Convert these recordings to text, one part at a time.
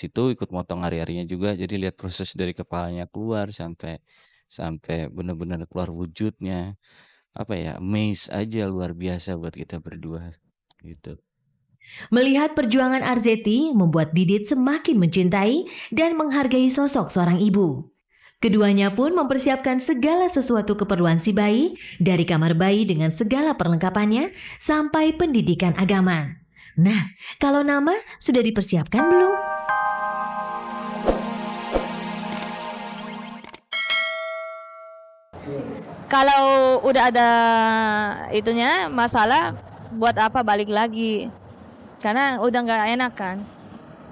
situ, ikut motong hari-harinya juga. Jadi lihat proses dari kepalanya keluar sampai sampai benar-benar keluar wujudnya. Apa ya, amaze aja luar biasa buat kita berdua, gitu. Melihat perjuangan Arzetti membuat Didit semakin mencintai dan menghargai sosok seorang ibu. Keduanya pun mempersiapkan segala sesuatu keperluan si bayi, dari kamar bayi dengan segala perlengkapannya sampai pendidikan agama. Nah, kalau nama sudah dipersiapkan belum? Kalau udah ada itunya masalah, buat apa balik lagi? Karena udah nggak enak kan.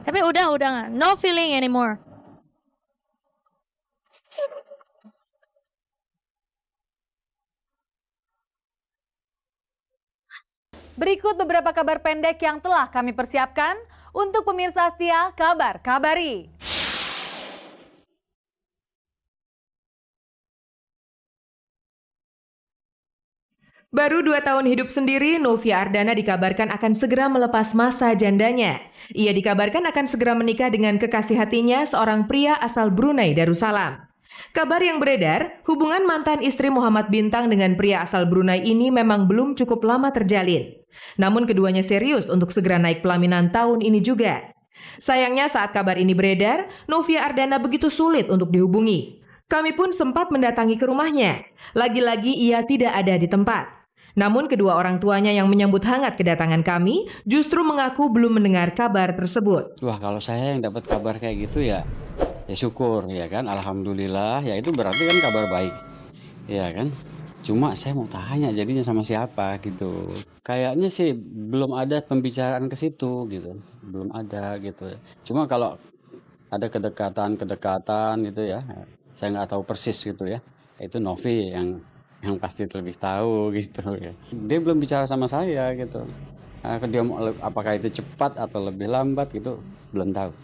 Tapi udah no feeling anymore. Berikut beberapa kabar pendek yang telah kami persiapkan untuk pemirsa setia Kabar Kabari. Baru 2 tahun hidup sendiri, Novia Ardana dikabarkan akan segera melepas masa jandanya. Ia dikabarkan akan segera menikah dengan kekasih hatinya, seorang pria asal Brunei Darussalam. Kabar yang beredar, hubungan mantan istri Muhammad Bintang dengan pria asal Brunei ini memang belum cukup lama terjalin. Namun keduanya serius untuk segera naik pelaminan tahun ini juga. Sayangnya saat kabar ini beredar, Novia Ardana begitu sulit untuk dihubungi. Kami pun sempat mendatangi ke rumahnya. Lagi-lagi ia tidak ada di tempat. Namun kedua orang tuanya yang menyambut hangat kedatangan kami justru mengaku belum mendengar kabar tersebut. Wah, kalau saya yang dapat kabar kayak gitu ya syukur ya kan, alhamdulillah, ya itu berarti kan kabar baik. Ya kan? Cuma saya mau tanya jadinya sama siapa gitu. Kayaknya sih belum ada pembicaraan ke situ gitu. Belum ada gitu. Cuma kalau ada kedekatan gitu ya. Saya nggak tahu persis gitu ya. Itu Novi yang pasti lebih tahu gitu ya. Dia belum bicara sama saya gitu. Dia apakah itu cepat atau lebih lambat gitu belum tahu.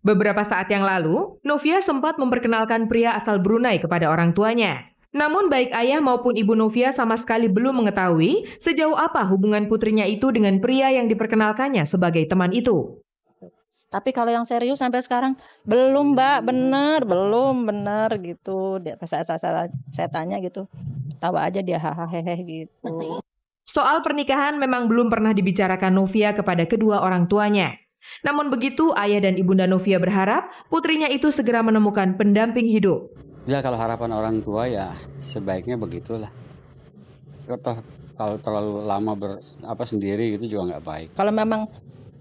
Beberapa saat yang lalu, Novia sempat memperkenalkan pria asal Brunei kepada orang tuanya. Namun baik ayah maupun ibu Novia sama sekali belum mengetahui sejauh apa hubungan putrinya itu dengan pria yang diperkenalkannya sebagai teman itu. Tapi kalau yang serius sampai sekarang belum, Mbak, belum bener gitu. Saya tanya gitu, tawa aja dia hahaha gitu. Soal pernikahan memang belum pernah dibicarakan Novia kepada kedua orang tuanya. Namun begitu, ayah dan ibunda Novia berharap putrinya itu segera menemukan pendamping hidup. Ya kalau harapan orang tua ya sebaiknya begitulah. Kalau terlalu lama sendiri gitu juga nggak baik. Kalau memang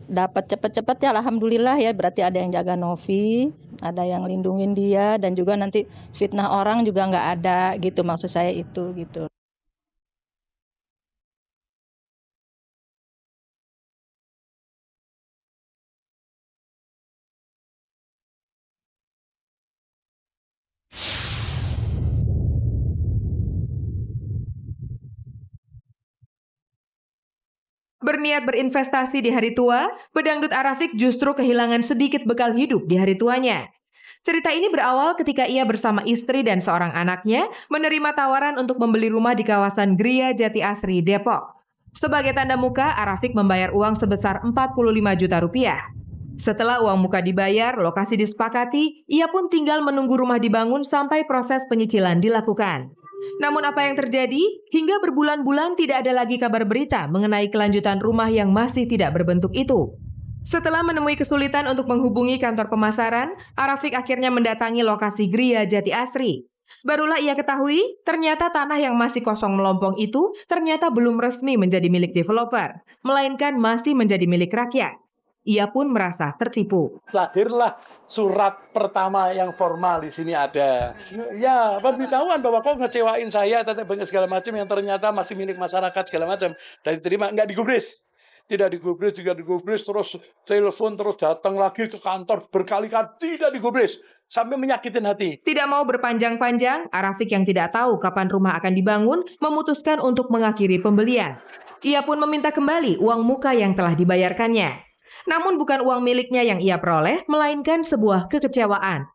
dapat cepet-cepet ya alhamdulillah ya, berarti ada yang jaga Novi, ada yang lindungin dia, dan juga nanti fitnah orang juga nggak ada gitu, maksud saya itu gitu. Berniat berinvestasi di hari tua, pedangdut Arafik justru kehilangan sedikit bekal hidup di hari tuanya. Cerita ini berawal ketika ia bersama istri dan seorang anaknya menerima tawaran untuk membeli rumah di kawasan Gria Jati Asri, Depok. Sebagai tanda muka, Arafik membayar uang sebesar 45 juta rupiah. Setelah uang muka dibayar, lokasi disepakati, ia pun tinggal menunggu rumah dibangun sampai proses penyicilan dilakukan. Namun apa yang terjadi? Hingga berbulan-bulan tidak ada lagi kabar berita mengenai kelanjutan rumah yang masih tidak berbentuk itu. Setelah menemui kesulitan untuk menghubungi kantor pemasaran, Arafik akhirnya mendatangi lokasi Gria Jati Asri. Barulah ia ketahui, ternyata tanah yang masih kosong melompong itu ternyata belum resmi menjadi milik developer, melainkan masih menjadi milik rakyat. Ia pun merasa tertipu. Lahirlah surat pertama yang formal di sini ada. Ya, pemberitahuan bahwa kau ngecewain saya, banyak segala macam yang ternyata masih milik masyarakat segala macam. Dan diterima, nggak digubris. Tidak digubris, terus telepon, terus datang lagi ke kantor berkali-kali, tidak digubris. Sampai menyakitin hati. Tidak mau berpanjang-panjang, Arafik yang tidak tahu kapan rumah akan dibangun memutuskan untuk mengakhiri pembelian. Ia pun meminta kembali uang muka yang telah dibayarkannya. Namun bukan uang miliknya yang ia peroleh, melainkan sebuah kekecewaan.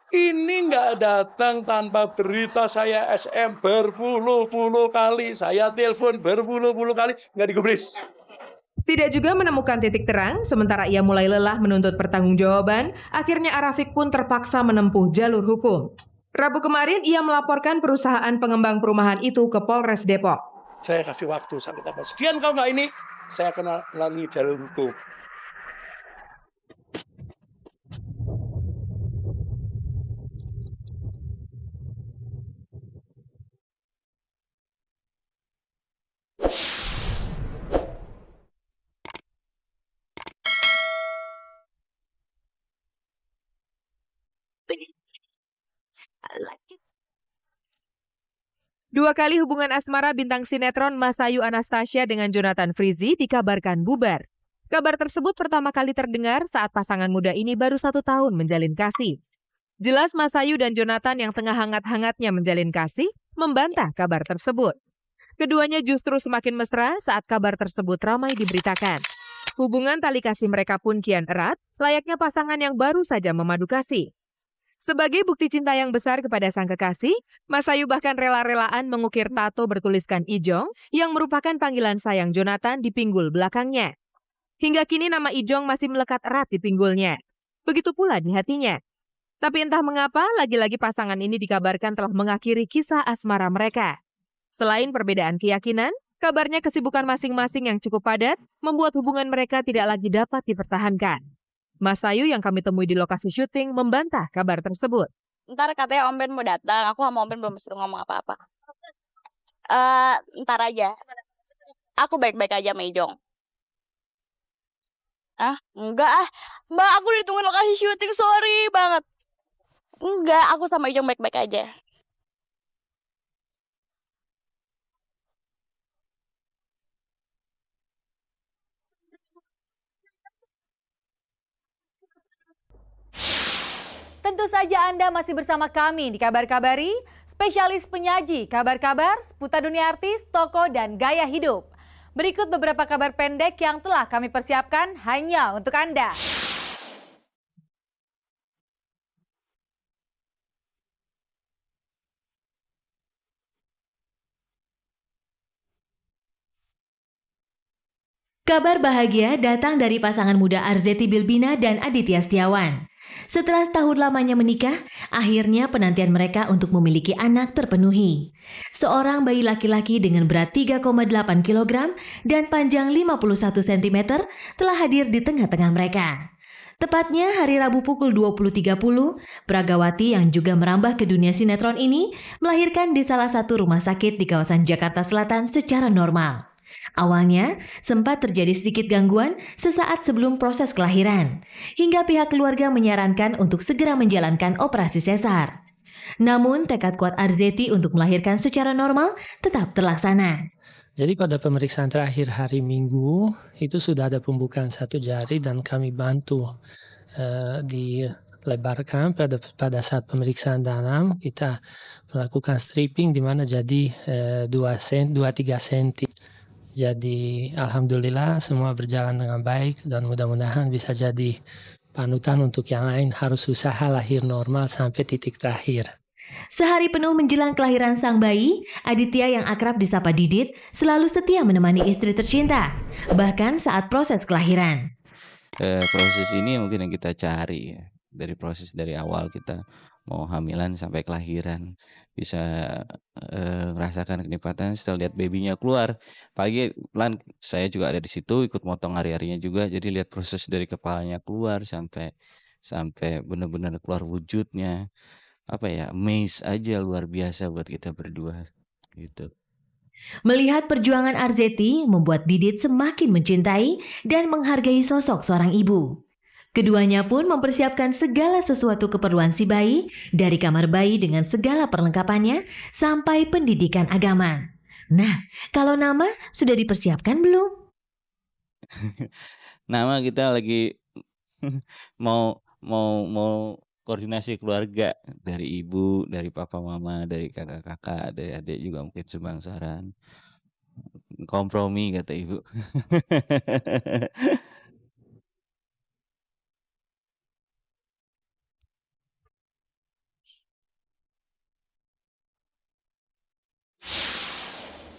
Ini nggak datang tanpa berita, saya SM berpuluh-puluh kali, saya telepon berpuluh-puluh kali, nggak digubris. Tidak juga menemukan titik terang, sementara ia mulai lelah menuntut pertanggungjawaban, akhirnya Arafik pun terpaksa menempuh jalur hukum. Rabu kemarin ia melaporkan perusahaan pengembang perumahan itu ke Polres Depok. Saya kasih waktu sampai tanggal sekian, kalau nggak ini, saya akan melalui jalur hukum. Dua kali hubungan asmara bintang sinetron Masayu Anastasia dengan Jonathan Frizzy dikabarkan bubar. Kabar tersebut pertama kali terdengar saat pasangan muda ini baru 1 tahun menjalin kasih. Jelas Masayu dan Jonathan yang tengah hangat-hangatnya menjalin kasih membantah kabar tersebut. Keduanya justru semakin mesra saat kabar tersebut ramai diberitakan. Hubungan tali kasih mereka pun kian erat, layaknya pasangan yang baru saja memadu kasih. Sebagai bukti cinta yang besar kepada sang kekasih, Masayu bahkan rela-relaan mengukir tato bertuliskan Ijong yang merupakan panggilan sayang Jonathan di pinggul belakangnya. Hingga kini nama Ijong masih melekat erat di pinggulnya. Begitu pula di hatinya. Tapi entah mengapa, lagi-lagi pasangan ini dikabarkan telah mengakhiri kisah asmara mereka. Selain perbedaan keyakinan, kabarnya kesibukan masing-masing yang cukup padat membuat hubungan mereka tidak lagi dapat dipertahankan. Masayu yang kami temui di lokasi syuting membantah kabar tersebut. Ntar katanya Om Ben mau datang, aku sama Om Ben belum disuruh ngomong apa-apa. Ntar aja. Aku baik-baik aja sama Ijong. Enggak Mbak, aku ditungguin lokasi syuting, sorry banget. Enggak, aku sama Ijong baik-baik aja. Tentu saja Anda masih bersama kami di Kabar Kabari, spesialis penyaji kabar-kabar seputar dunia artis, tokoh, dan gaya hidup. Berikut beberapa kabar pendek yang telah kami persiapkan hanya untuk Anda. Kabar bahagia datang dari pasangan muda Arzetti Bilbina dan Aditya Setiawan. Setelah setahun lamanya menikah, akhirnya penantian mereka untuk memiliki anak terpenuhi. Seorang bayi laki-laki dengan berat 3,8 kg dan panjang 51 cm telah hadir di tengah-tengah mereka. Tepatnya hari Rabu pukul 20.30, Pragawati yang juga merambah ke dunia sinetron ini melahirkan di salah satu rumah sakit di kawasan Jakarta Selatan secara normal. Awalnya, sempat terjadi sedikit gangguan sesaat sebelum proses kelahiran, hingga pihak keluarga menyarankan untuk segera menjalankan operasi sesar. Namun, tekad kuat Arzetti untuk melahirkan secara normal tetap terlaksana. Jadi pada pemeriksaan terakhir hari Minggu, itu sudah ada pembukaan 1 jari dan kami bantu dilebarkan pada saat pemeriksaan dalam, kita melakukan stripping di mana jadi 2-3 cm. Jadi alhamdulillah semua berjalan dengan baik dan mudah-mudahan bisa jadi panutan untuk yang lain, harus usaha lahir normal sampai titik terakhir. Sehari penuh menjelang kelahiran sang bayi, Aditya yang akrab disapa Didit selalu setia menemani istri tercinta, bahkan saat proses kelahiran. Proses ini mungkin yang kita cari ya. Dari awal kita mau hamilan sampai kelahiran, bisa merasakan kenikmatan setelah lihat babynya keluar. Pagi pelan saya juga ada di situ, ikut motong hari-harinya juga, jadi lihat proses dari kepalanya keluar sampai benar-benar keluar wujudnya. Amaze aja, luar biasa buat kita berdua gitu. Melihat perjuangan Arzetti membuat Didit semakin mencintai dan menghargai sosok seorang ibu. Keduanya pun mempersiapkan segala sesuatu keperluan si bayi, dari kamar bayi dengan segala perlengkapannya sampai pendidikan agama. Nah, kalau nama sudah dipersiapkan belum? Nama kita lagi mau koordinasi keluarga, dari ibu, dari papa mama, dari kakak-kakak, dari adik juga mungkin sumbang saran. Kompromi kata ibu.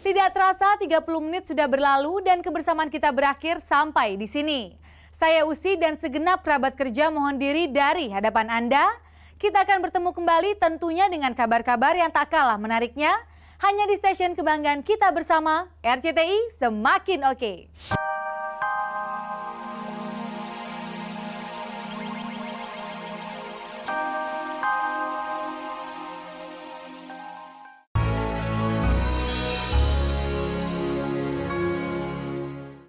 Tidak terasa 30 menit sudah berlalu dan kebersamaan kita berakhir sampai di sini. Saya Usi dan segenap kerabat kerja mohon diri dari hadapan Anda. Kita akan bertemu kembali tentunya dengan kabar-kabar yang tak kalah menariknya. Hanya di stasiun kebanggaan kita bersama, RCTI Semakin Oke.